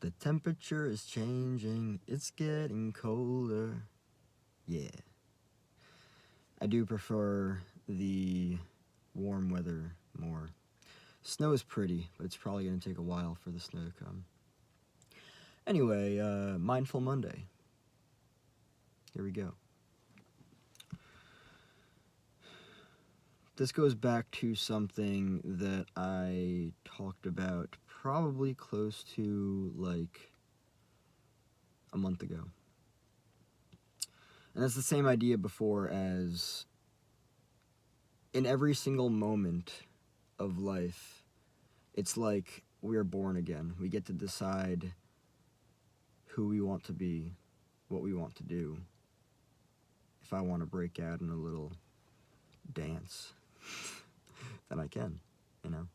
The temperature is changing, it's getting colder. Yeah. I do prefer the warm weather more. Snow is pretty, but it's probably going to take a while for the snow to come. Anyway, Mindful Monday. Here we go. This goes back to something that I talked about probably close to like a month ago. And that's the same idea before as in every single moment of life, it's like we're born again. We get to decide who we want to be, what we want to do. If I want to break out in a little dance, then I can, you know?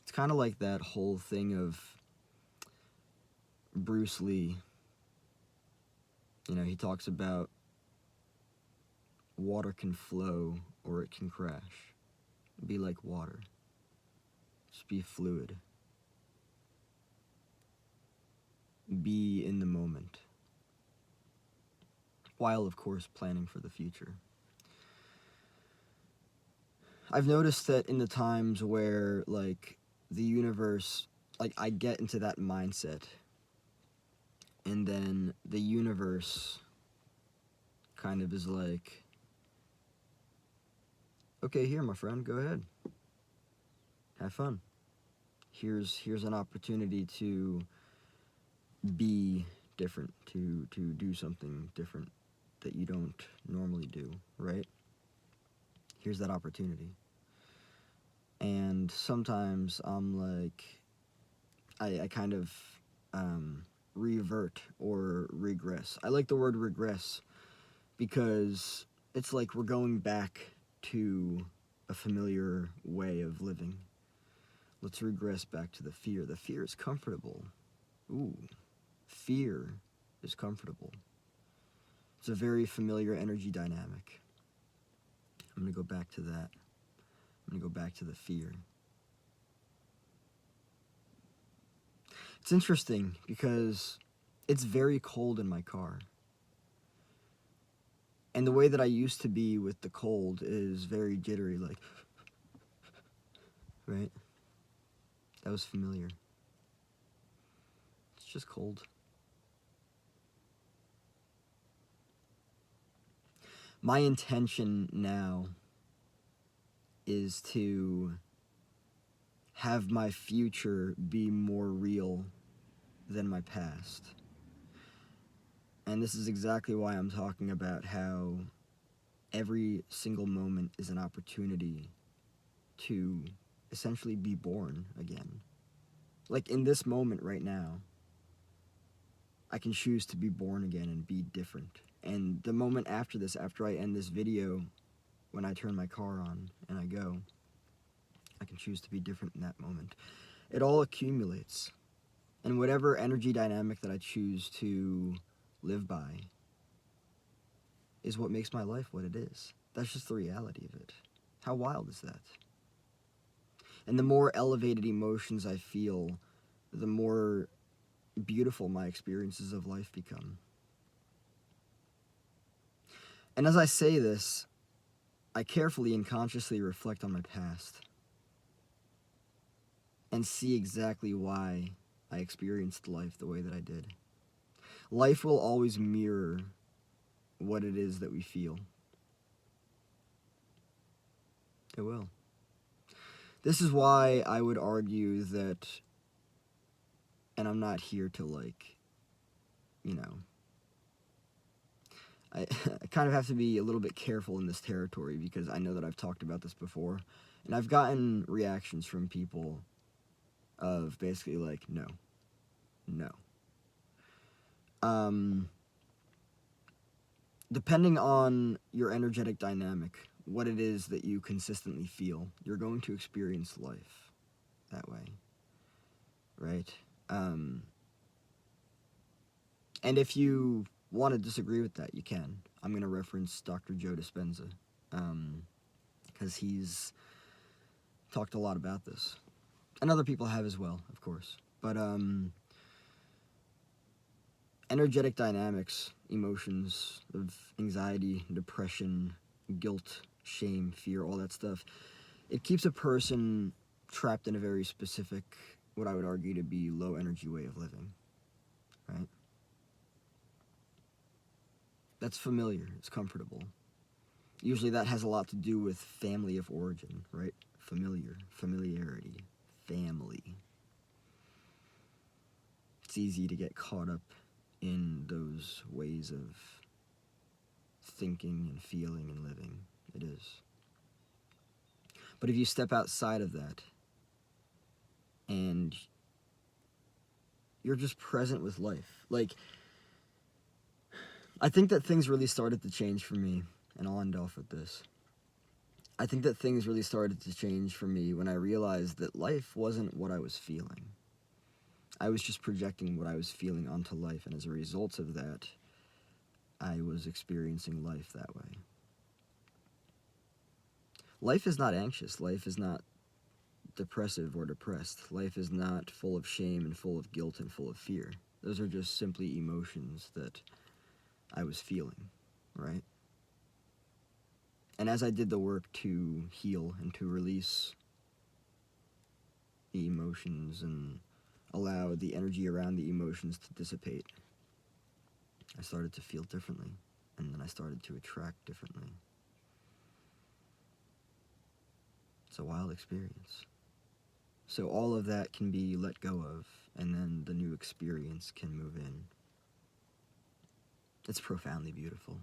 It's kind of like that whole thing of Bruce Lee. You know, he talks about water can flow or it can crash. Be like water. Just be fluid. Be in the moment. While, of course, planning for the future. I've noticed that in the times where, like, the universe, like, I get into that mindset, and then the universe kind of is like, okay, here, my friend, go ahead. Have fun. Here's an opportunity to be different, to do something different that you don't normally do, right? Here's that opportunity. And sometimes I'm like, I kind of revert or regress. I like the word regress because it's like we're going back to a familiar way of living. Let's regress back to the fear. The fear is comfortable. Ooh, fear is comfortable. It's a very familiar energy dynamic. I'm going to go back to that. I'm going to go back to the fear. It's interesting because it's very cold in my car. And the way that I used to be with the cold is very jittery, like, right? That was familiar. It's just cold. My intention now is to have my future be more real than my past. And this is exactly why I'm talking about how every single moment is an opportunity to essentially be born again. Like in this moment right now, I can choose to be born again and be different. And the moment after this, after I end this video, when I turn my car on and I go, I can choose to be different in that moment. It all accumulates. And whatever energy dynamic that I choose to live by is what makes my life what it is. That's just the reality of it. How wild is that? And the more elevated emotions I feel, the more beautiful my experiences of life become. And as I say this, I carefully and consciously reflect on my past and see exactly why I experienced life the way that I did. Life will always mirror what it is that we feel. It will. This is why I would argue that, and I'm not here to like, you know, I kind of have to be a little bit careful in this territory because I know that I've talked about this before, and I've gotten reactions from people of basically like, no. Depending on your energetic dynamic, what it is that you consistently feel, you're going to experience life that way, right? And if you want to disagree with that, you can. I'm going to reference Dr. Joe Dispenza, because he's talked a lot about this. And other people have as well, of course. But energetic dynamics, emotions of anxiety, depression, guilt, shame, fear, all that stuff, it keeps a person trapped in a very specific, what I would argue to be low energy way of living, right? That's familiar, it's comfortable. Usually that has a lot to do with family of origin, right? Familiarity, family. It's easy to get caught up in those ways of thinking and feeling and living. It is. But if you step outside of that and you're just present with life, like, I think that things really started to change for me, and I'll end off with this. I think that things really started to change for me when I realized that life wasn't what I was feeling. I was just projecting what I was feeling onto life, and as a result of that, I was experiencing life that way. Life is not anxious. Life is not depressive or depressed. Life is not full of shame and full of guilt and full of fear. Those are just simply emotions that I was feeling, right? And as I did the work to heal and to release the emotions and allow the energy around the emotions to dissipate, I started to feel differently, and then I started to attract differently. It's a wild experience. So all of that can be let go of, and then the new experience can move in. It's profoundly beautiful.